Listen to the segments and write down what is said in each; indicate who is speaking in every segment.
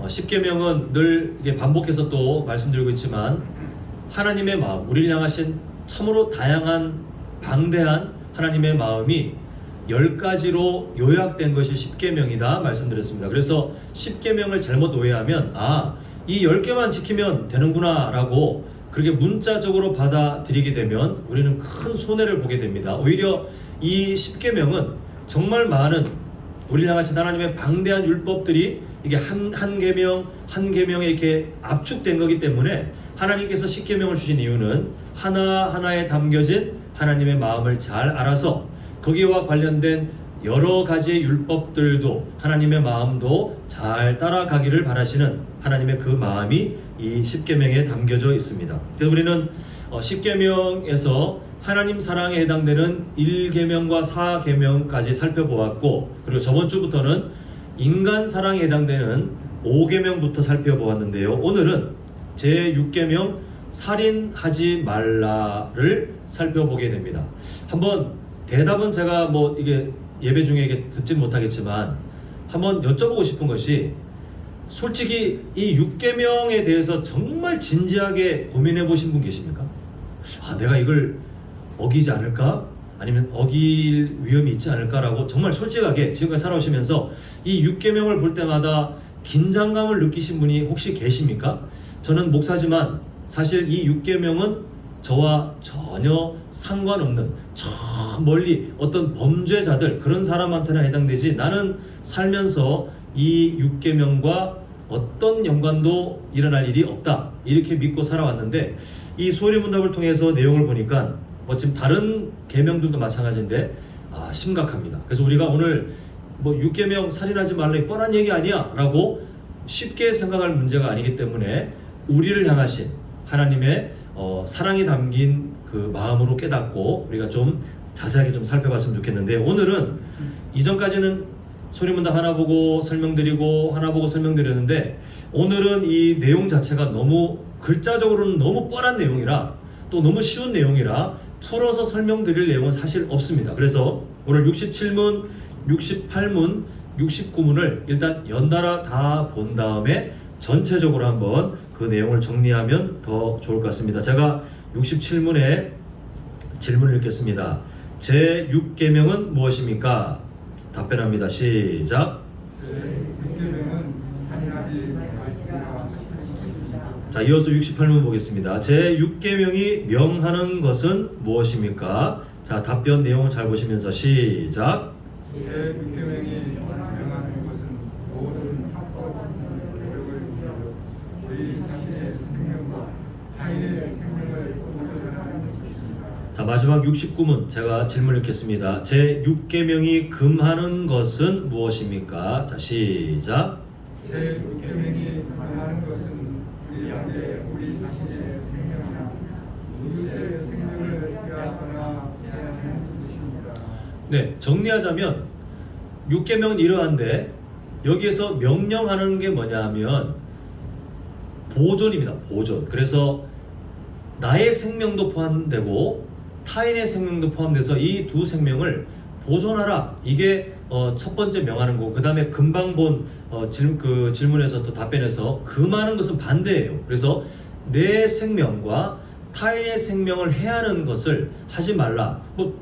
Speaker 1: 십계명은 늘 이게 반복해서 또 말씀드리고 있지만 하나님의 마음, 우리를 향하신 참으로 다양한 방대한 하나님의 마음이 10가지로 요약된 것이 십계명이다 말씀드렸습니다. 그래서 십계명을 잘못 오해하면 이 10개만 지키면 되는구나 라고 그렇게 문자적으로 받아들이게 되면 우리는 큰 손해를 보게 됩니다. 오히려 이 십계명은 정말 많은 우리를 향하신 하나님의 방대한 율법들이 이게 한 계명 한 계명에 이렇게 압축된 거기 때문에 하나님께서 십계명을 주신 이유는 하나하나에 담겨진 하나님의 마음을 잘 알아서 거기와 관련된 여러 가지의 율법들도 하나님의 마음도 잘 따라가기를 바라시는 하나님의 그 마음이 이 십계명에 담겨져 있습니다. 그래서 우리는 십계명에서 하나님 사랑에 해당되는 1계명과 4계명까지 살펴보았고, 그리고 저번 주부터는 인간 사랑에 해당되는 5계명부터 살펴보았는데요. 오늘은 제6계명 살인하지 말라를 살펴보게 됩니다. 한번 대답은 제가 이게 예배 중에 이게 듣진 못하겠지만 한번 여쭤보고 싶은 것이, 솔직히 이 6계명에 대해서 정말 진지하게 고민해 보신 분 계십니까? 내가 이걸 어기지 않을까? 아니면 어길 위험이 있지 않을까라고 정말 솔직하게 지금까지 살아오시면서 이 6계명을 볼 때마다 긴장감을 느끼신 분이 혹시 계십니까? 저는 목사지만 사실 이 6계명은 저와 전혀 상관없는 저 멀리 어떤 범죄자들 그런 사람한테나 해당되지, 나는 살면서 이 6계명과 어떤 연관도 일어날 일이 없다 이렇게 믿고 살아왔는데, 이 소리문답을 통해서 내용을 보니까 지금 다른 계명들도 마찬가지인데 심각합니다. 그래서 우리가 오늘 6계명 살인하지 말라 뻔한 얘기 아니야 라고 쉽게 생각할 문제가 아니기 때문에 우리를 향하신 하나님의 사랑이 담긴 그 마음으로 깨닫고 우리가 좀 자세하게 좀 살펴봤으면 좋겠는데, 오늘은 이전까지는 소리문답 하나 보고 설명드리고 하나 보고 설명드렸는데, 오늘은 이 내용 자체가 너무 글자적으로는 너무 뻔한 내용이라 또 너무 쉬운 내용이라 풀어서 설명드릴 내용은 사실 없습니다. 그래서 오늘 67문, 68문, 69문을 일단 연달아 다 본 다음에 전체적으로 한번 그 내용을 정리하면 더 좋을 것 같습니다. 제가 67문에 질문을 읽겠습니다. 제6계명은 무엇입니까? 답변합니다. 시작.
Speaker 2: 제6계명은 살인하지 말지라.
Speaker 1: 자, 이어서 68문 보겠습니다. 제6계명이 명하는 것은 무엇입니까? 자, 답변 내용을 잘 보시면서 시작.
Speaker 2: 제6계명이 명하는 것은 모든 합법한 노력을 위하여 저희 자신의 생명과 타인의 생명을 보존하는 것입니다.
Speaker 1: 자, 마지막 69문 제가 질문 읽겠습니다. 제6계명이 금하는 것은 무엇입니까? 자, 시작.
Speaker 2: 제6계명이 명하는 것은 우리한테 우리 자신의 생명이나 이웃의 생명을 빼앗거나 해하는 것입니다.
Speaker 1: 네, 정리하자면 6계명은 이러한데 여기에서 명령하는 게 뭐냐 하면 보존입니다. 보존. 그래서 나의 생명도 포함되고 타인의 생명도 포함돼서 이 두 생명을 보존하라. 이게 첫 번째 명하는 거고, 그 다음에 금방 본 질문에서 또 답변에서 금하는 것은 반대예요. 그래서 내 생명과 타인의 생명을 해하는 것을 하지 말라.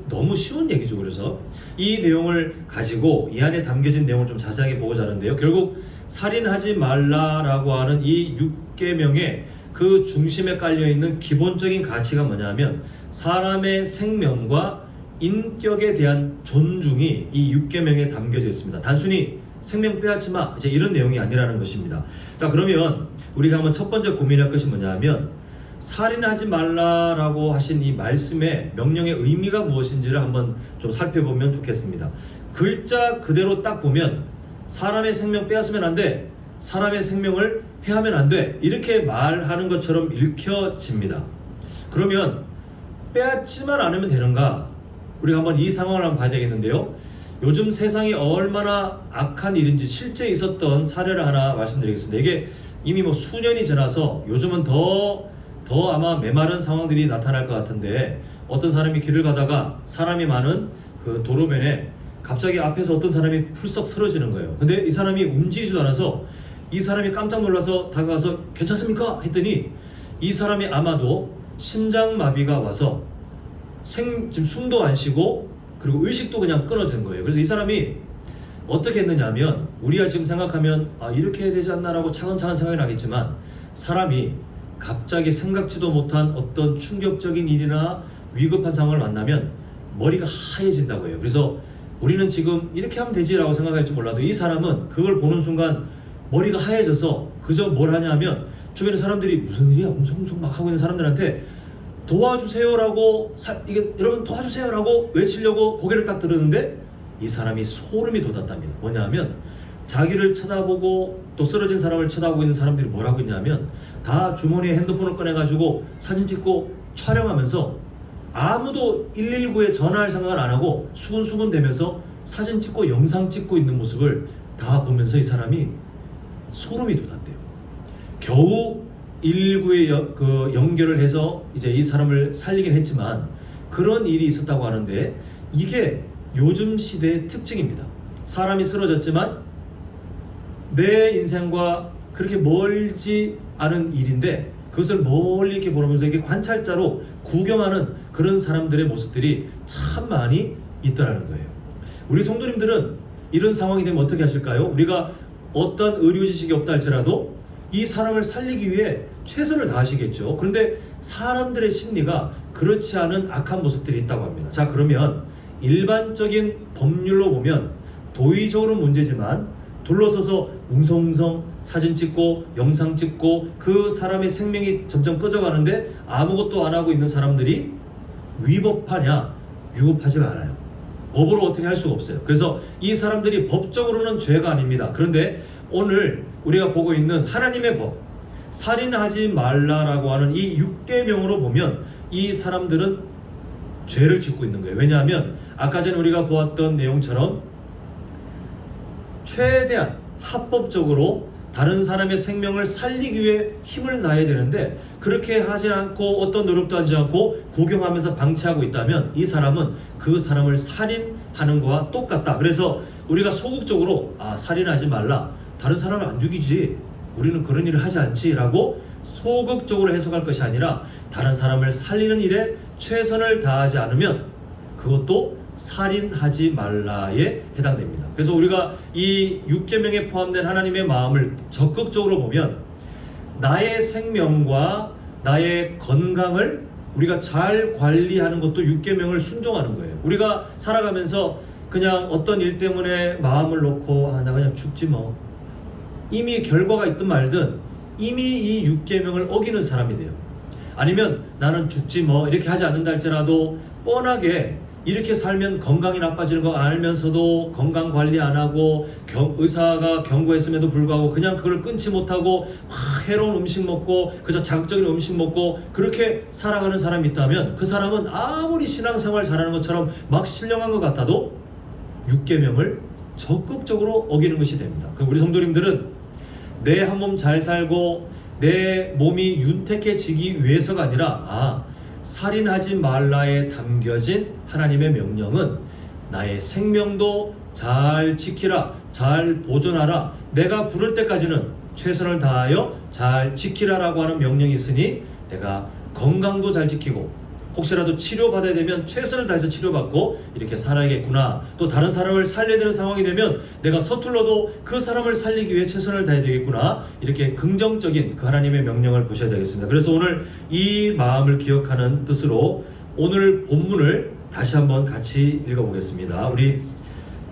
Speaker 1: 너무 쉬운 얘기죠. 그래서 이 내용을 가지고 이 안에 담겨진 내용을 좀 자세하게 보고자 하는데요. 결국 살인하지 말라라고 하는 이 6계명의 그 중심에 깔려있는 기본적인 가치가 뭐냐면 사람의 생명과 인격에 대한 존중이 이 6계명에 담겨져 있습니다. 단순히 생명 빼앗지 마, 이제 이런 내용이 아니라는 것입니다. 자, 그러면 우리가 한번 첫 번째 고민할 것이 뭐냐면 살인하지 말라라고 하신 이 말씀의 명령의 의미가 무엇인지를 한번 좀 살펴보면 좋겠습니다. 글자 그대로 딱 보면 사람의 생명 빼앗으면 안 돼, 사람의 생명을 해하면 안 돼, 이렇게 말하는 것처럼 읽혀집니다. 그러면 빼앗지만 않으면 되는가? 우리가 한번 이 상황을 한번 봐야 되겠는데요. 요즘 세상이 얼마나 악한 일인지 실제 있었던 사례를 하나 말씀드리겠습니다. 이게 이미 수년이 지나서 요즘은 더 아마 메마른 상황들이 나타날 것 같은데, 어떤 사람이 길을 가다가 사람이 많은 그 도로변에 갑자기 앞에서 어떤 사람이 풀썩 쓰러지는 거예요. 근데 이 사람이 움직이지도 않아서 이 사람이 깜짝 놀라서 다가가서 괜찮습니까? 했더니 이 사람이 아마도 심장마비가 와서 지금 숨도 안 쉬고 그리고 의식도 그냥 끊어진 거예요. 그래서 이 사람이 어떻게 했느냐 하면 우리가 지금 생각하면 이렇게 해야 되지 않나라고 차근차근 생각이 나겠지만 사람이 갑자기 생각지도 못한 어떤 충격적인 일이나 위급한 상황을 만나면 머리가 하얘진다고 해요. 그래서 우리는 지금 이렇게 하면 되지라고 생각할지 몰라도 이 사람은 그걸 보는 순간 머리가 하얘져서 그저 뭘 하냐면 주변에 사람들이 무슨 일이야 웅성웅성 막 하고 있는 사람들한테 도와주세요라고 여러분 도와주세요라고 외치려고 고개를 딱 들었는데 이 사람이 소름이 돋았답니다. 뭐냐면 자기를 쳐다보고 또 쓰러진 사람을 쳐다보고 있는 사람들이 뭐라고 했냐면 다 주머니에 핸드폰을 꺼내가지고 사진 찍고 촬영하면서 아무도 119에 전화할 생각을 안 하고 수근수근 대면서 사진 찍고 영상 찍고 있는 모습을 다 보면서 이 사람이 소름이 돋았대요. 겨우 119에 연결을 해서 이제 이 사람을 살리긴 했지만 그런 일이 있었다고 하는데 이게 요즘 시대의 특징입니다. 사람이 쓰러졌지만 내 인생과 그렇게 멀지 않은 일인데 그것을 멀리 이렇게 보면서 이렇게 관찰자로 구경하는 그런 사람들의 모습들이 참 많이 있더라는 거예요. 우리 성도님들은 이런 상황이 되면 어떻게 하실까요? 우리가 어떤 의료 지식이 없다 할지라도 이 사람을 살리기 위해 최선을 다하시겠죠. 그런데 사람들의 심리가 그렇지 않은 악한 모습들이 있다고 합니다. 자, 그러면 일반적인 법률로 보면 도의적으로 문제지만 둘러서서 웅성웅성 사진 찍고 영상 찍고 그 사람의 생명이 점점 꺼져가는데 아무것도 안 하고 있는 사람들이 위법하냐? 위법하지가 않아요. 법으로 어떻게 할 수가 없어요. 그래서 이 사람들이 법적으로는 죄가 아닙니다. 그런데 오늘 우리가 보고 있는 하나님의 법, 살인하지 말라라고 하는 이 6계명으로 보면 이 사람들은 죄를 짓고 있는 거예요. 왜냐하면 아까 전에 우리가 보았던 내용처럼 최대한 합법적으로 다른 사람의 생명을 살리기 위해 힘을 다해야 되는데 그렇게 하지 않고 어떤 노력도 하지 않고 구경하면서 방치하고 있다면 이 사람은 그 사람을 살인하는 거와 똑같다. 그래서 우리가 소극적으로 살인하지 말라, 다른 사람을 안 죽이지, 우리는 그런 일을 하지 않지 라고 소극적으로 해석할 것이 아니라 다른 사람을 살리는 일에 최선을 다하지 않으면 그것도 살인하지 말라에 해당됩니다. 그래서 우리가 이 6계명에 포함된 하나님의 마음을 적극적으로 보면 나의 생명과 나의 건강을 우리가 잘 관리하는 것도 6계명을 순종하는 거예요. 우리가 살아가면서 그냥 어떤 일 때문에 마음을 놓고 나 그냥 죽지 뭐, 이미 결과가 있든 말든 이미 이 6계명을 어기는 사람이 돼요. 아니면 나는 죽지 뭐 이렇게 하지 않는다 할지라도 뻔하게 이렇게 살면 건강이 나빠지는 거 알면서도 건강 관리 안 하고 의사가 경고했음에도 불구하고 그냥 그걸 끊지 못하고 해로운 음식 먹고 그저 자극적인 음식 먹고 그렇게 살아가는 사람이 있다면 그 사람은 아무리 신앙생활 잘하는 것처럼 막 신령한 것 같아도 6계명을 적극적으로 어기는 것이 됩니다. 그럼 우리 성도님들은 내 한 몸 잘 살고 내 몸이 윤택해지기 위해서가 아니라 살인하지 말라에 담겨진 하나님의 명령은 나의 생명도 잘 지키라, 잘 보존하라, 내가 부를 때까지는 최선을 다하여 잘 지키라라고 하는 명령이 있으니 내가 건강도 잘 지키고 혹시라도 치료받아야 되면 최선을 다해서 치료받고 이렇게 살아야겠구나. 또 다른 사람을 살려야 되는 상황이 되면 내가 서툴러도 그 사람을 살리기 위해 최선을 다해야 되겠구나. 이렇게 긍정적인 그 하나님의 명령을 보셔야 되겠습니다. 그래서 오늘 이 마음을 기억하는 뜻으로 오늘 본문을 다시 한번 같이 읽어보겠습니다. 우리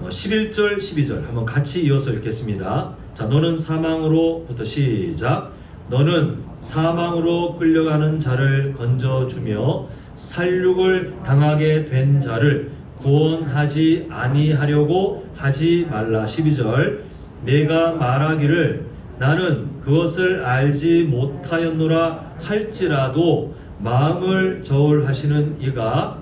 Speaker 1: 11절 12절 한번 같이 이어서 읽겠습니다. 자, 너는 사망으로부터 시작. 너는 사망으로 끌려가는 자를 건져주며 살육을 당하게 된 자를 구원하지 아니하려고 하지 말라. 12절 내가 말하기를 나는 그것을 알지 못하였노라 할지라도 마음을 저울하시는 이가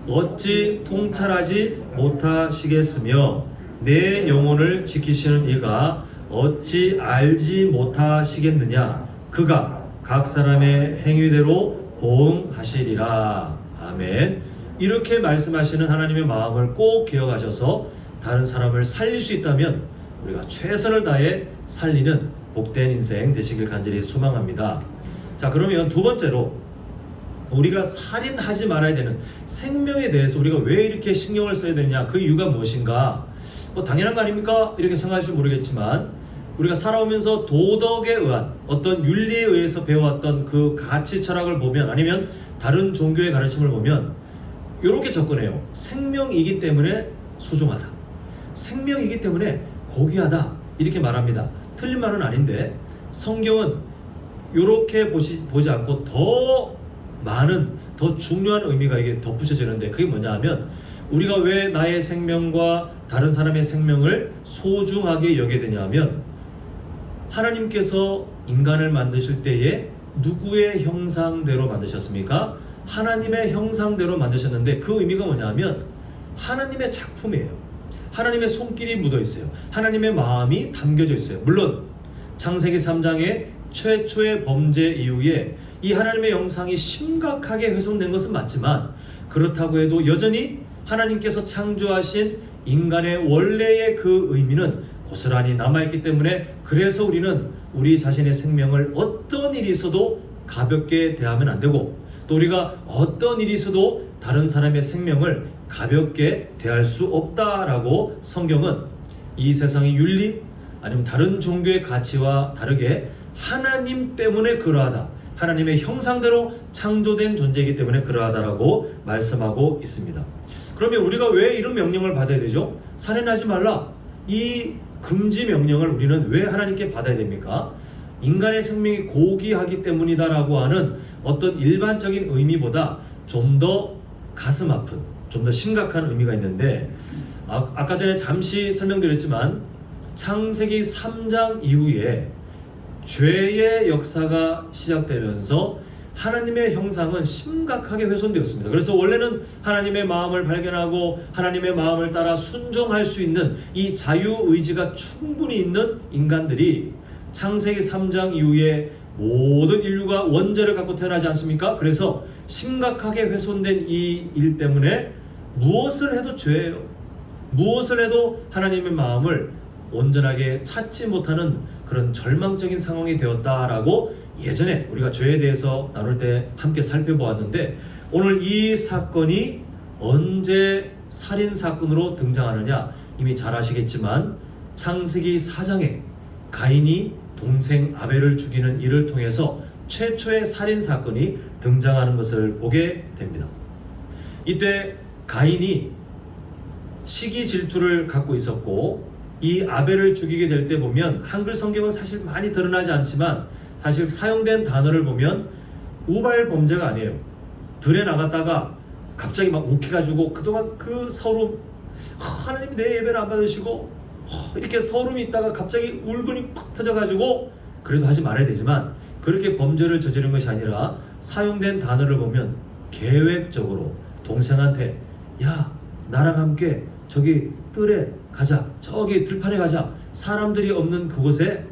Speaker 1: 어찌 통찰하지 못하시겠으며 내 영혼을 지키시는 이가 어찌 알지 못하시겠느냐. 그가 각 사람의 행위대로 보응하시리라. 아멘. 이렇게 말씀하시는 하나님의 마음을 꼭 기억하셔서 다른 사람을 살릴 수 있다면 우리가 최선을 다해 살리는 복된 인생 되시길 간절히 소망합니다. 자, 그러면 두 번째로 우리가 살인하지 말아야 되는 생명에 대해서 우리가 왜 이렇게 신경을 써야 되느냐, 그 이유가 무엇인가? 뭐 당연한 거 아닙니까? 이렇게 생각하실지 모르겠지만 우리가 살아오면서 도덕에 의한 어떤 윤리에 의해서 배워왔던 그 가치 철학을 보면, 아니면 다른 종교의 가르침을 보면 이렇게 접근해요. 생명이기 때문에 소중하다, 생명이기 때문에 고귀하다, 이렇게 말합니다. 틀린 말은 아닌데 성경은 이렇게 보지 않고 더 많은, 더 중요한 의미가 이게 덧붙여지는데, 그게 뭐냐 하면, 우리가 왜 나의 생명과 다른 사람의 생명을 소중하게 여겨야 되냐 하면, 하나님께서 인간을 만드실 때에 누구의 형상대로 만드셨습니까? 하나님의 형상대로 만드셨는데, 그 의미가 뭐냐 하면 하나님의 작품이에요. 하나님의 손길이 묻어 있어요. 하나님의 마음이 담겨져 있어요. 물론 창세기 3장의 최초의 범죄 이후에 이 하나님의 영상이 심각하게 훼손된 것은 맞지만, 그렇다고 해도 여전히 하나님께서 창조하신 인간의 원래의 그 의미는 고스란히 남아있기 때문에, 그래서 우리는 우리 자신의 생명을 어떤 일이 있어도 가볍게 대하면 안 되고, 또 우리가 어떤 일이 있어도 다른 사람의 생명을 가볍게 대할 수 없다라고 성경은 이 세상의 윤리, 아니면 다른 종교의 가치와 다르게 하나님 때문에 그러하다, 하나님의 형상대로 창조된 존재이기 때문에 그러하다라고 말씀하고 있습니다. 그러면 우리가 왜 이런 명령을 받아야 되죠? 살인하지 말라, 이 금지 명령을 우리는 왜 하나님께 받아야 됩니까? 인간의 생명이 고귀하기 때문이다라고 하는 어떤 일반적인 의미보다 좀 더 가슴 아픈, 좀 더 심각한 의미가 있는데, 아까 전에 잠시 설명드렸지만 창세기 3장 이후에 죄의 역사가 시작되면서 하나님의 형상은 심각하게 훼손되었습니다. 그래서 원래는 하나님의 마음을 발견하고 하나님의 마음을 따라 순종할 수 있는 이 자유의지가 충분히 있는 인간들이 창세기 3장 이후에 모든 인류가 원죄를 갖고 태어나지 않습니까? 그래서 심각하게 훼손된 이 일 때문에 무엇을 해도 죄예요. 무엇을 해도 하나님의 마음을 온전하게 찾지 못하는 그런 절망적인 상황이 되었다라고 예전에 우리가 죄에 대해서 나눌 때 함께 살펴보았는데, 오늘 이 사건이 언제 살인사건으로 등장하느냐, 이미 잘 아시겠지만 창세기 4장에 가인이 동생 아벨을 죽이는 일을 통해서 최초의 살인사건이 등장하는 것을 보게 됩니다. 이때 가인이 시기 질투를 갖고 있었고, 이 아벨을 죽이게 될 때 보면 한글 성경은 사실 많이 드러나지 않지만 사실 사용된 단어를 보면 우발 범죄가 아니에요. 들에 나갔다가 갑자기 막 욱해가지고 그동안 그 서름, 하나님이 내 예배를 안 받으시고 이렇게 서름이 있다가 갑자기 울분이 팍 터져가지고, 그래도 하지 말아야 되지만 그렇게 범죄를 저지른 것이 아니라 사용된 단어를 보면 계획적으로 동생한테, 야 나랑 함께 저기 뜰에 가자, 저기 들판에 가자, 사람들이 없는 그곳에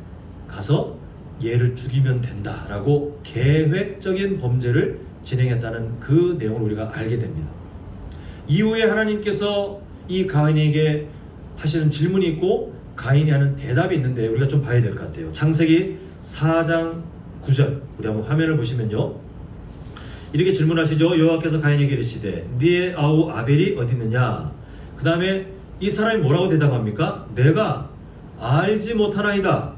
Speaker 1: 가서 얘를 죽이면 된다라고 계획적인 범죄를 진행했다는 그 내용을 우리가 알게 됩니다. 이후에 하나님께서 이 가인에게 하시는 질문이 있고 가인이 하는 대답이 있는데 우리가 좀 봐야 될 것 같아요. 창세기 4장 9절, 우리 한번 화면을 보시면요, 이렇게 질문하시죠. 여호와께서 가인에게 이르시되 네의 아우 아벨이 어디 있느냐. 그 다음에 이 사람이 뭐라고 대답합니까? 내가 알지 못하나이다.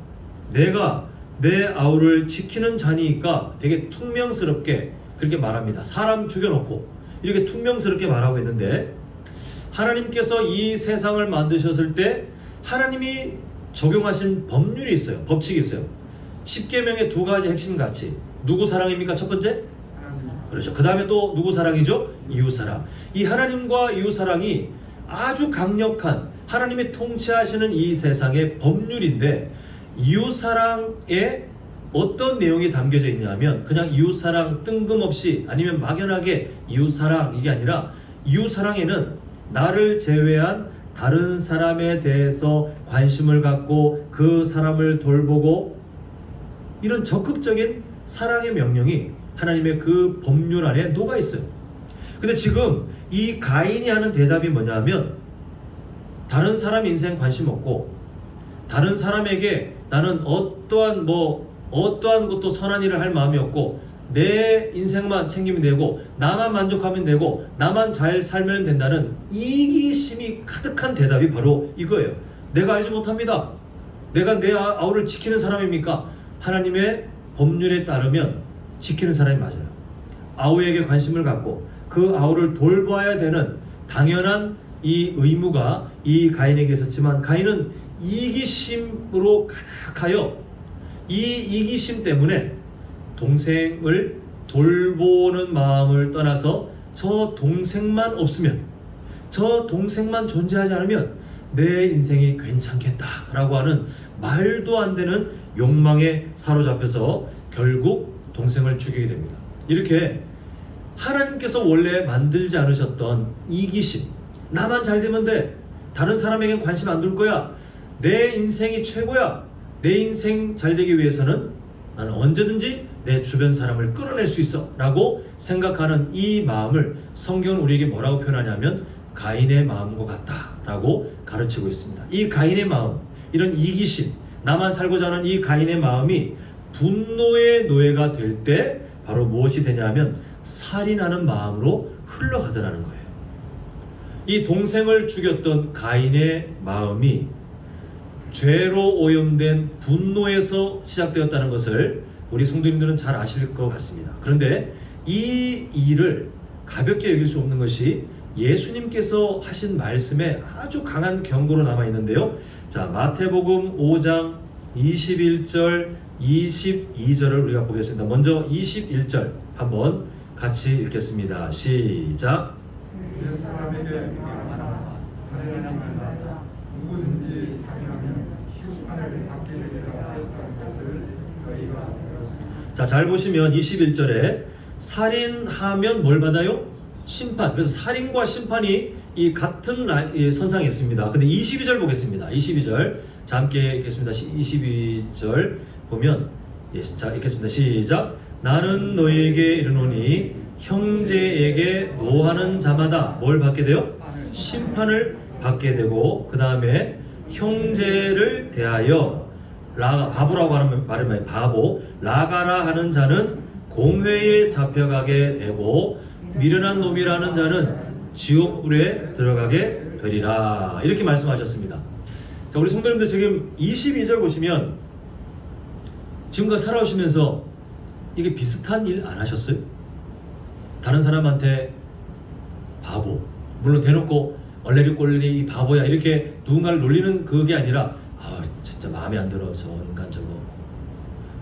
Speaker 1: 내가 내 아우를 지키는 자니까, 되게 퉁명스럽게 그렇게 말합니다. 사람 죽여놓고 이렇게 퉁명스럽게 말하고 있는데, 하나님께서 이 세상을 만드셨을 때 하나님이 적용하신 법률이 있어요. 법칙이 있어요. 10계명의 두 가지 핵심 가치. 누구 사랑입니까? 첫 번째? 그렇죠. 그 다음에 또 누구 사랑이죠? 이웃사랑. 이 하나님과 이웃사랑이 아주 강력한 하나님이 통치하시는 이 세상의 법률인데, 이웃사랑에 어떤 내용이 담겨져 있냐면 그냥 이웃사랑 뜬금없이 아니면 막연하게 이웃사랑 이게 아니라, 이웃사랑에는 나를 제외한 다른 사람에 대해서 관심을 갖고 그 사람을 돌보고, 이런 적극적인 사랑의 명령이 하나님의 그 법률 안에 녹아 있어요. 근데 지금 이 가인이 하는 대답이 뭐냐면, 다른 사람 인생 관심 없고 다른 사람에게 나는 어떠한 것도 선한 일을 할 마음이 없고 내 인생만 챙기면 되고 나만 만족하면 되고 나만 잘 살면 된다는 이기심이 가득한 대답이 바로 이거예요. 내가 알지 못합니다. 내가 내 아우를 지키는 사람입니까? 하나님의 법률에 따르면 지키는 사람이 맞아요. 아우에게 관심을 갖고 그 아우를 돌봐야 되는 당연한 이 의무가 이 가인에게 있었지만 가인은 이기심으로 가득하여 이 이기심 때문에 동생을 돌보는 마음을 떠나서 저 동생만 없으면, 저 동생만 존재하지 않으면 내 인생이 괜찮겠다라고 하는 말도 안 되는 욕망에 사로잡혀서 결국 동생을 죽이게 됩니다. 이렇게 하나님께서 원래 만들지 않으셨던 이기심, 나만 잘 되면 돼, 다른 사람에겐 관심 안 둘 거야, 내 인생이 최고야, 내 인생 잘 되기 위해서는 나는 언제든지 내 주변 사람을 끌어낼 수 있어 라고 생각하는 이 마음을 성경은 우리에게 뭐라고 표현하냐면 가인의 마음과 같다 라고 가르치고 있습니다. 이 가인의 마음, 이런 이기심, 나만 살고자 하는 이 가인의 마음이 분노의 노예가 될 때 바로 무엇이 되냐면 살인하는 마음으로 흘러가더라는 거예요. 이 동생을 죽였던 가인의 마음이 죄로 오염된 분노에서 시작되었다는 것을 우리 성도님들은 잘 아실 것 같습니다. 그런데 이 일을 가볍게 여길 수 없는 것이 예수님께서 하신 말씀에 아주 강한 경고로 남아 있는데요. 자, 마태복음 5장 21절 22절을 우리가 보겠습니다. 먼저 21절 한번 같이 읽겠습니다. 시작.
Speaker 2: 옛 사람에게 말하라. 살인하는 자가 누구든지 살인하면 심판을 받게 되리라 하였다는 것을 너희가 들었으니.
Speaker 1: 자, 잘 보시면 21절에 살인하면 뭘 받아요? 심판. 그래서 살인과 심판이 이 같은 선상에 있습니다. 근데 22절 보겠습니다. 22절. 자, 함께 읽겠습니다. 22절 보면, 자, 읽겠습니다. 시작. 나는 너희에게 이르노니 형제에게 노하는 자마다 뭘 받게 돼요? 심판을 받게 되고, 그 다음에 형제를 대하여 바보라고 하는 말은 바보, 라가라 하는 자는 공회에 잡혀가게 되고 미련한 놈이라는 자는 지옥불에 들어가게 되리라. 이렇게 말씀하셨습니다. 자, 우리 성도님들 지금 22절 보시면 지금까지 살아오시면서 이게 비슷한 일 안 하셨어요? 다른 사람한테 바보, 물론 대놓고 얼레리 꼴레리 바보야 이렇게 누군가를 놀리는 그게 아니라 진짜 마음에 안 들어 저 인간 저거.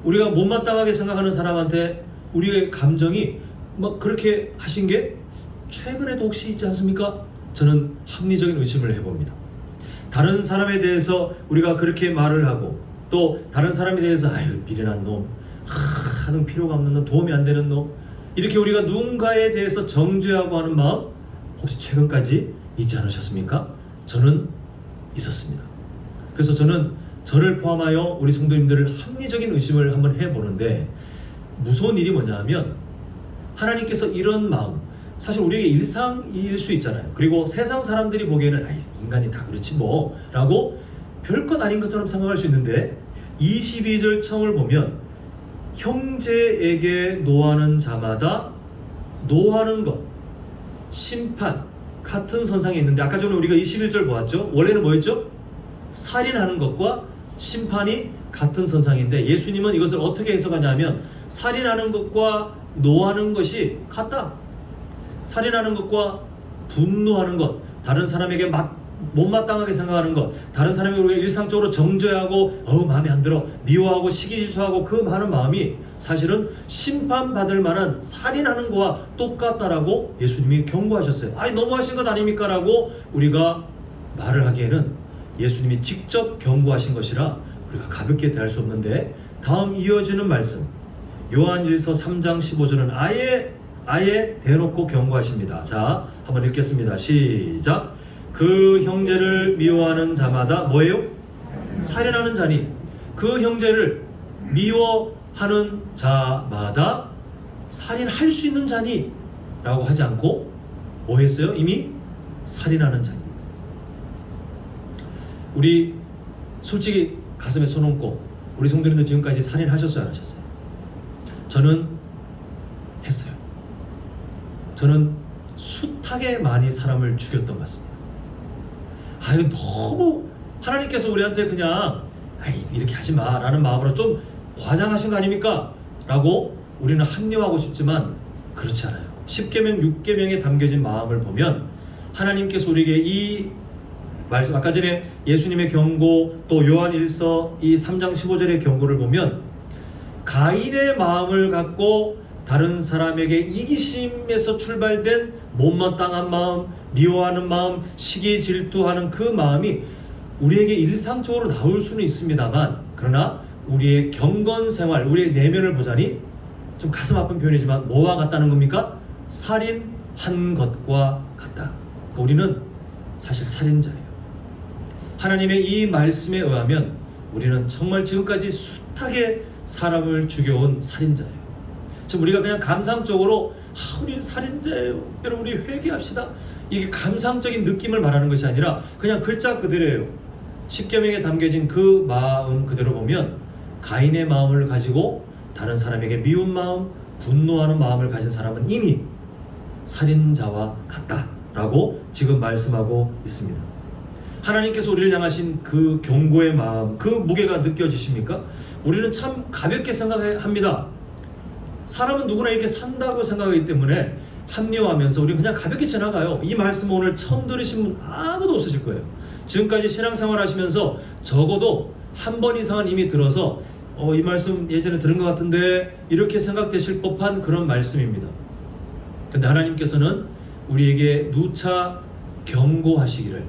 Speaker 1: 우리가 못마땅하게 생각하는 사람한테 우리의 감정이 막 그렇게 하신 게 최근에도 혹시 있지 않습니까? 저는 합리적인 의심을 해봅니다. 다른 사람에 대해서 우리가 그렇게 말을 하고 또 다른 사람에 대해서 아유 미련한 놈, 하는 필요가 없는 놈, 도움이 안 되는 놈, 이렇게 우리가 누군가에 대해서 정죄하고 하는 마음 혹시 최근까지 있지 않으셨습니까? 저는 있었습니다. 그래서 저는 저를 포함하여 우리 성도님들을 합리적인 의심을 한번 해보는데 무서운 일이 뭐냐 하면 하나님께서 이런 마음, 사실 우리에게 일상일 수 있잖아요. 그리고 세상 사람들이 보기에는 인간이 다 그렇지 뭐 라고 별것 아닌 것처럼 생각할 수 있는데 22절 처음을 보면 형제에게 노하는 자마다 노하는 것, 심판 같은 선상에 있는데 아까 전에 우리가 21절 보았죠? 원래는 뭐였죠? 살인하는 것과 심판이 같은 선상인데 예수님은 이것을 어떻게 해석하냐면 살인하는 것과 노하는 것이 같다. 살인하는 것과 분노하는 것, 다른 사람에게 못마땅하게 생각하는 것, 다른 사람이 우리가 일상적으로 정죄하고 마음에 안 들어 미워하고 시기질투하고 그 많은 마음이 사실은 심판받을 만한 살인하는 거와 똑같다라고 예수님이 경고하셨어요. 너무하신 것 아닙니까? 라고 우리가 말을 하기에는 예수님이 직접 경고하신 것이라 우리가 가볍게 대할 수 없는데 다음 이어지는 말씀 요한일서 3장 15절은 아예 대놓고 경고하십니다. 자, 한번 읽겠습니다. 시작. 그 형제를 미워하는 자마다 뭐예요? 살인하는 자니 그 형제를 미워하는 자마다 살인할 수 있는 자니 라고 하지 않고 뭐 했어요? 이미 살인하는 자니. 우리 솔직히 가슴에 손 얹고 우리 성도님도 지금까지 살인하셨어요, 안 하셨어요? 저는 했어요. 저는 숱하게 많이 사람을 죽였던 것 같습니다. 이거 너무 하나님께서 우리한테 그냥 이렇게 하지 마 라는 마음으로 좀 과장하신 거 아닙니까? 라고 우리는 합리화하고 싶지만 그렇지 않아요. 10계명, 6계명에 담겨진 마음을 보면 하나님께서 우리에게 이 말씀, 아까 전에 예수님의 경고, 또 요한 1서 이 3장 15절의 경고를 보면 가인의 마음을 갖고 다른 사람에게 이기심에서 출발된 못마땅한 마음, 미워하는 마음, 시기 질투하는 그 마음이 우리에게 일상적으로 나올 수는 있습니다만, 그러나 우리의 경건 생활, 우리의 내면을 보자니 좀 가슴 아픈 표현이지만 뭐와 같다는 겁니까? 살인한 것과 같다. 그러니까 우리는 사실 살인자예요. 하나님의 이 말씀에 의하면 우리는 정말 지금까지 숱하게 사람을 죽여온 살인자예요. 지금 우리가 그냥 감상적으로 우리는 살인자예요, 여러분 우리 회개합시다, 이게 감상적인 느낌을 말하는 것이 아니라 그냥 글자 그대로예요. 십계명에 담겨진 그 마음 그대로 보면 가인의 마음을 가지고 다른 사람에게 미운 마음, 분노하는 마음을 가진 사람은 이미 살인자와 같다라고 지금 말씀하고 있습니다. 하나님께서 우리를 향하신 그 경고의 마음, 그 무게가 느껴지십니까? 우리는 참 가볍게 생각합니다. 사람은 누구나 이렇게 산다고 생각하기 때문에 합리화하면서 우리 그냥 가볍게 지나가요. 이 말씀을 오늘 처음 들으신 분 아무도 없으실 거예요. 지금까지 신앙생활 하시면서 적어도 한 번 이상은 이미 들어서 이 말씀 예전에 들은 것 같은데 이렇게 생각되실 법한 그런 말씀입니다. 근데 하나님께서는 우리에게 누차 경고하시기를,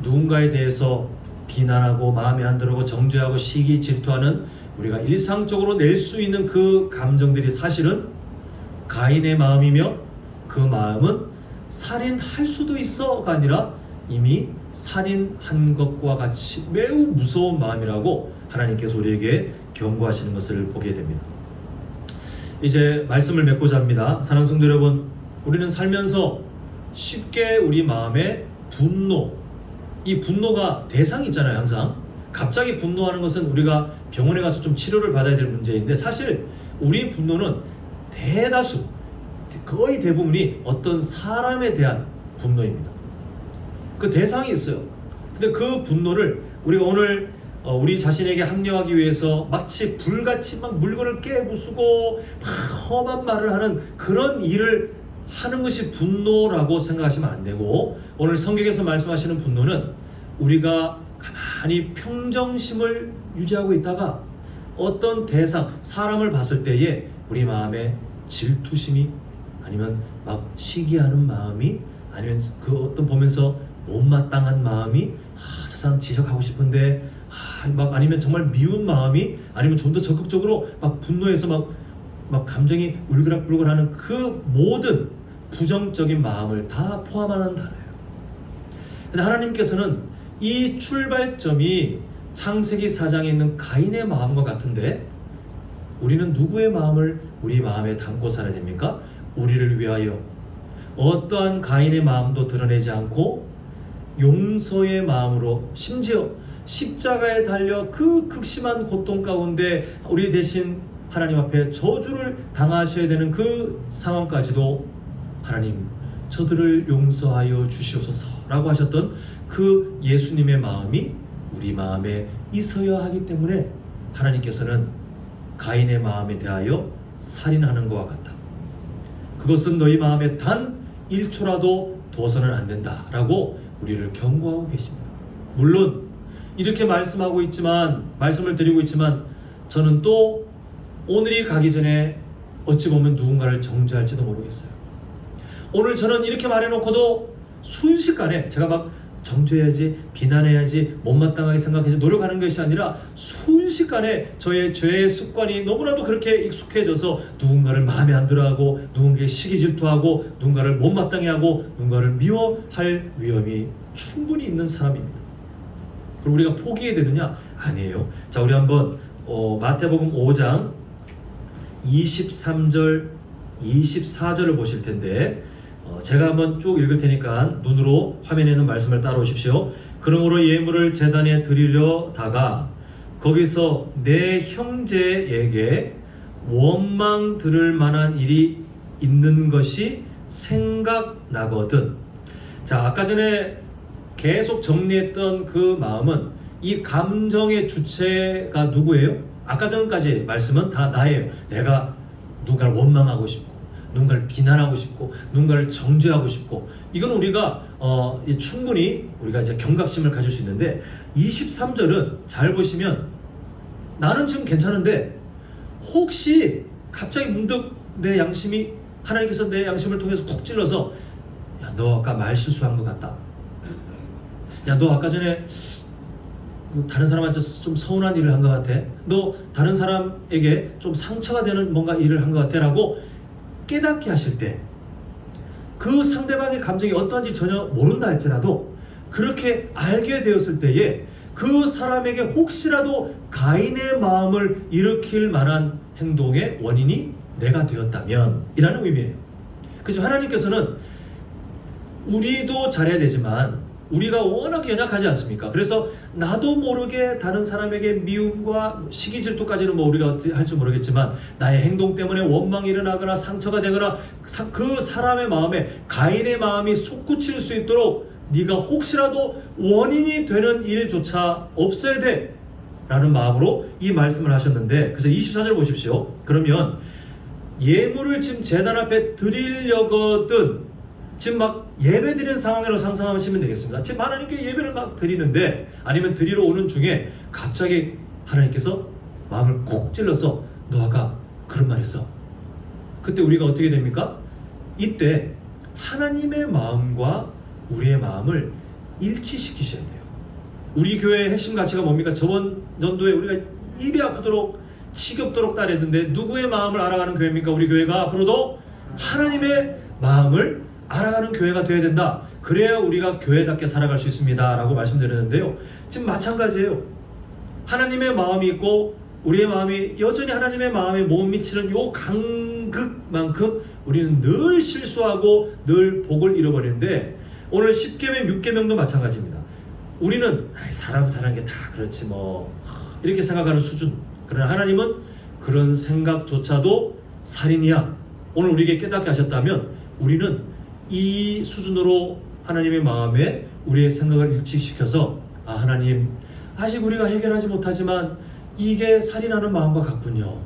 Speaker 1: 누군가에 대해서 비난하고 마음에 안 들고 정죄하고 시기 질투하는 우리가 일상적으로 낼 수 있는 그 감정들이 사실은 가인의 마음이며 그 마음은 살인할 수도 있어가 아니라 이미 살인한 것과 같이 매우 무서운 마음이라고 하나님께서 우리에게 경고하시는 것을 보게 됩니다. 이제 말씀을 맺고자 합니다. 사랑하는 성도 여러분, 우리는 살면서 쉽게 우리 마음에 분노, 이 분노가 대상이 있잖아요. 항상 갑자기 분노하는 것은 우리가 병원에 가서 좀 치료를 받아야 될 문제인데, 사실 우리 분노는 대다수, 거의 대부분이 어떤 사람에 대한 분노입니다. 그 대상이 있어요. 근데 그 분노를 우리가 오늘 우리 자신에게 합리화하기 위해서 마치 불같이 막 물건을 깨부수고 막 험한 말을 하는 그런 일을 하는 것이 분노라고 생각하시면 안 되고, 오늘 성경에서 말씀하시는 분노는 우리가 가만히 평정심을 유지하고 있다가 어떤 대상, 사람을 봤을 때에 우리 마음에 질투심이, 아니면 막 시기하는 마음이, 아니면 그 어떤 보면서 못마땅한 마음이, 저 사람 지적하고 싶은데, 막 아니면 정말 미운 마음이, 아니면 좀 더 적극적으로 막 분노해서 막 감정이 울그락불그락하는 그 모든 부정적인 마음을 다 포함하는 단어예요. 근데 하나님께서는 이 출발점이 창세기 4장에 있는 가인의 마음과 같은데, 우리는 누구의 마음을 우리 마음에 담고 살아야 됩니까? 우리를 위하여 어떠한 가인의 마음도 드러내지 않고 용서의 마음으로, 심지어 십자가에 달려 그 극심한 고통 가운데 우리 대신 하나님 앞에 저주를 당하셔야 되는 그 상황까지도 하나님 저들을 용서하여 주시옵소서 라고 하셨던 그 예수님의 마음이 우리 마음에 있어야 하기 때문에 하나님께서는 가인의 마음에 대하여 살인하는 것과 같다, 그것은 너희 마음에 단 1초라도 둬서는 안 된다 라고 우리를 경고하고 계십니다. 물론 이렇게 말씀하고 있지만, 말씀을 드리고 있지만, 저는 또 오늘이 가기 전에 어찌 보면 누군가를 정죄할지도 모르겠어요. 오늘 저는 이렇게 말해놓고도 순식간에 제가 막 정죄해야지, 비난해야지, 못마땅하게 생각해서 노력하는 것이 아니라 순식간에 저의 죄의 습관이 너무나도 그렇게 익숙해져서 누군가를 마음에 안 들어하고, 누군가에게 시기 질투하고, 누군가를 못마땅해 하고, 누군가를 미워할 위험이 충분히 있는 사람입니다. 그럼 우리가 포기해야 되느냐? 아니에요. 자, 우리 한번 마태복음 5장 23절 24절을 보실 텐데, 제가 한번 쭉 읽을 테니까 눈으로 화면에 있는 말씀을 따라오십시오. 그러므로 예물을 제단에 드리려다가 거기서 내 형제에게 원망 들을 만한 일이 있는 것이 생각나거든. 자, 아까 전에 계속 정리했던 그 마음은, 이 감정의 주체가 누구예요? 아까 전까지 말씀은 다 나예요. 내가 누군가를 원망하고 싶고, 누군가를 비난하고 싶고, 누군가를 정죄하고 싶고, 이건 우리가 충분히 우리가 이제 경각심을 가질 수 있는데, 23절은 잘 보시면 나는 지금 괜찮은데 혹시 갑자기 문득 내 양심이, 하나님께서 내 양심을 통해서 쿡 찔러서, 야, 너 아까 말 실수한 것 같다. 야, 너 아까 전에 다른 사람한테 좀 서운한 일을 한 것 같아. 너 다른 사람에게 좀 상처가 되는 뭔가 일을 한 것 같아 라고 깨닫게 하실 때, 그 상대방의 감정이 어떠한지 전혀 모른다 할지라도 그렇게 알게 되었을 때에 그 사람에게 혹시라도 가인의 마음을 일으킬 만한 행동의 원인이 내가 되었다면 이라는 의미예요. 그죠? 하나님께서는 우리도 잘해야 되지만 우리가 워낙 연약하지 않습니까? 그래서 나도 모르게 다른 사람에게 미움과 시기 질투까지는 뭐 우리가 어떻게 할지 모르겠지만, 나의 행동 때문에 원망이 일어나거나 상처가 되거나 그 사람의 마음에 가인의 마음이 솟구칠 수 있도록 네가 혹시라도 원인이 되는 일조차 없어야 돼 라는 마음으로 이 말씀을 하셨는데, 그래서 24절 보십시오. 그러면 예물을 지금 제단 앞에 드리려거든, 지금 막 예배 드리는 상황이라고 상상하시면 되겠습니다. 지금 하나님께 예배를 막 드리는데, 아니면 드리러 오는 중에 갑자기 하나님께서 마음을 콕 찔러서 너 아까 그런 말 했어. 그때 우리가 어떻게 됩니까? 이때 하나님의 마음과 우리의 마음을 일치시키셔야 돼요. 우리 교회의 핵심 가치가 뭡니까? 저번 연도에 우리가 입이 아프도록 치겹도록 따르했는데, 누구의 마음을 알아가는 교회입니까? 우리 교회가 앞으로도 하나님의 마음을 알아가는 교회가 되어야 된다. 그래야 우리가 교회답게 살아갈 수 있습니다 라고 말씀드렸는데요, 지금 마찬가지예요. 하나님의 마음이 있고 우리의 마음이 여전히 하나님의 마음에 못 미치는 요 간극만큼 우리는 늘 실수하고 늘 복을 잃어버리는데, 오늘 10계명 6계명도 마찬가지입니다. 우리는 사람 사는 게 다 그렇지 뭐 이렇게 생각하는 수준. 그러나 하나님은 그런 생각조차도 살인이야. 오늘 우리에게 깨닫게 하셨다면 우리는 이 수준으로 하나님의 마음에 우리의 생각을 일치시켜서, 아, 하나님, 아직 우리가 해결하지 못하지만 이게 살인하는 마음과 같군요.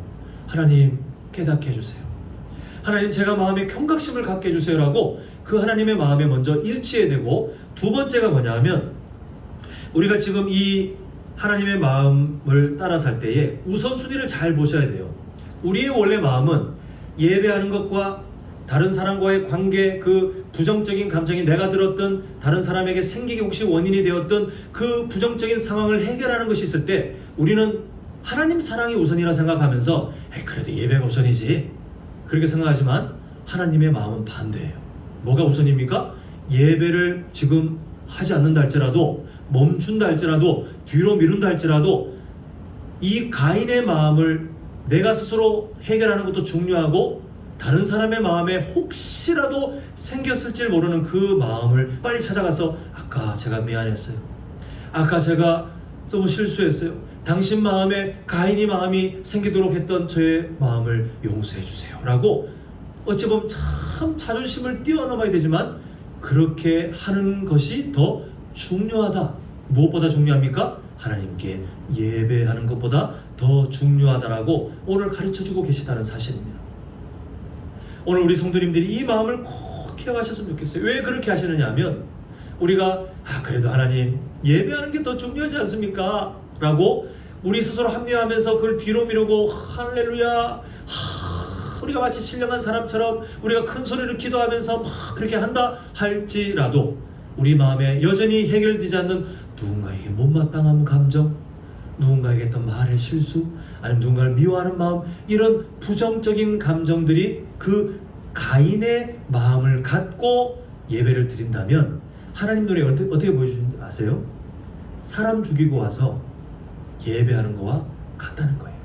Speaker 1: 하나님, 깨닫게 해주세요. 하나님, 제가 마음에 경각심을 갖게 해주세요 라고 그 하나님의 마음에 먼저 일치해야 되고, 두 번째가 뭐냐 하면, 우리가 지금 이 하나님의 마음을 따라 살 때에 우선순위를 잘 보셔야 돼요. 우리의 원래 마음은 예배하는 것과 다른 사람과의 관계, 그 부정적인 감정이 내가 들었던 다른 사람에게 생기게 혹시 원인이 되었던 그 부정적인 상황을 해결하는 것이 있을 때 우리는 하나님 사랑이 우선이라 생각하면서 그래도 예배가 우선이지 그렇게 생각하지만, 하나님의 마음은 반대예요. 뭐가 우선입니까? 예배를 지금 하지 않는다 할지라도, 멈춘다 할지라도, 뒤로 미룬다 할지라도 이 가인의 마음을 내가 스스로 해결하는 것도 중요하고, 다른 사람의 마음에 혹시라도 생겼을지 모르는 그 마음을 빨리 찾아가서, 아까 제가 미안했어요. 아까 제가 너무 실수했어요. 당신 마음에 가인이 마음이 생기도록 했던 저의 마음을 용서해 주세요 라고, 어찌 보면 참 자존심을 뛰어넘어야 되지만 그렇게 하는 것이 더 중요하다. 무엇보다 중요합니까? 하나님께 예배하는 것보다 더 중요하다라고 오늘 가르쳐주고 계시다는 사실입니다. 오늘 우리 성도님들이 이 마음을 꼭 기억하셨으면 좋겠어요. 왜 그렇게 하시느냐 하면, 우리가 그래도 하나님 예배하는 게 더 중요하지 않습니까? 라고 우리 스스로 합리화하면서 그걸 뒤로 미루고, 할렐루야, 우리가 마치 신령한 사람처럼 우리가 큰 소리로 기도하면서 막 그렇게 한다 할지라도, 우리 마음에 여전히 해결되지 않는 누군가에게 못마땅한 감정, 누군가에게 했던 말의 실수, 아니면 누군가를 미워하는 마음, 이런 부정적인 감정들이 그 가인의 마음을 갖고 예배를 드린다면, 하나님 노래 어떻게 보여주는지 아세요? 사람 죽이고 와서 예배하는 거와 같다는 거예요.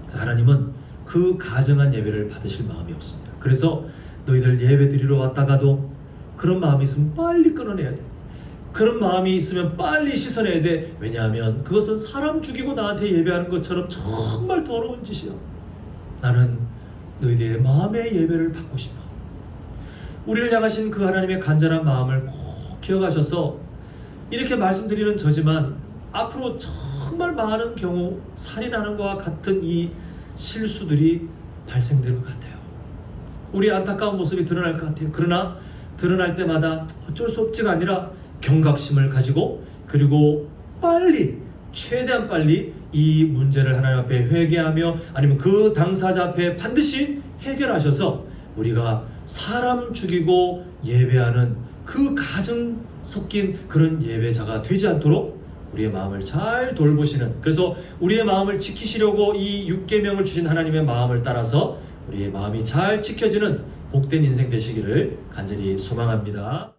Speaker 1: 그래서 하나님은 그 가정한 예배를 받으실 마음이 없습니다. 그래서 너희들 예배 드리러 왔다가도 그런 마음이 있으면 빨리 끊어내야 돼. 그런 마음이 있으면 빨리 씻어내야 돼. 왜냐하면 그것은 사람 죽이고 나한테 예배하는 것처럼 정말 더러운 짓이야. 나는 너희들의 마음의 예배를 받고 싶어. 우리를 향하신 그 하나님의 간절한 마음을 꼭 기억하셔서, 이렇게 말씀드리는 저지만 앞으로 정말 많은 경우 살인하는 것과 같은 이 실수들이 발생될 것 같아요. 우리의 안타까운 모습이 드러날 것 같아요. 그러나 드러날 때마다 어쩔 수 없지가 아니라 경각심을 가지고, 그리고 빨리, 최대한 빨리 이 문제를 하나님 앞에 회개하며, 아니면 그 당사자 앞에 반드시 해결하셔서 우리가 사람 죽이고 예배하는 그 가정 섞인 그런 예배자가 되지 않도록 우리의 마음을 잘 돌보시는, 그래서 우리의 마음을 지키시려고 이 6계명을 주신 하나님의 마음을 따라서 우리의 마음이 잘 지켜지는 복된 인생 되시기를 간절히 소망합니다.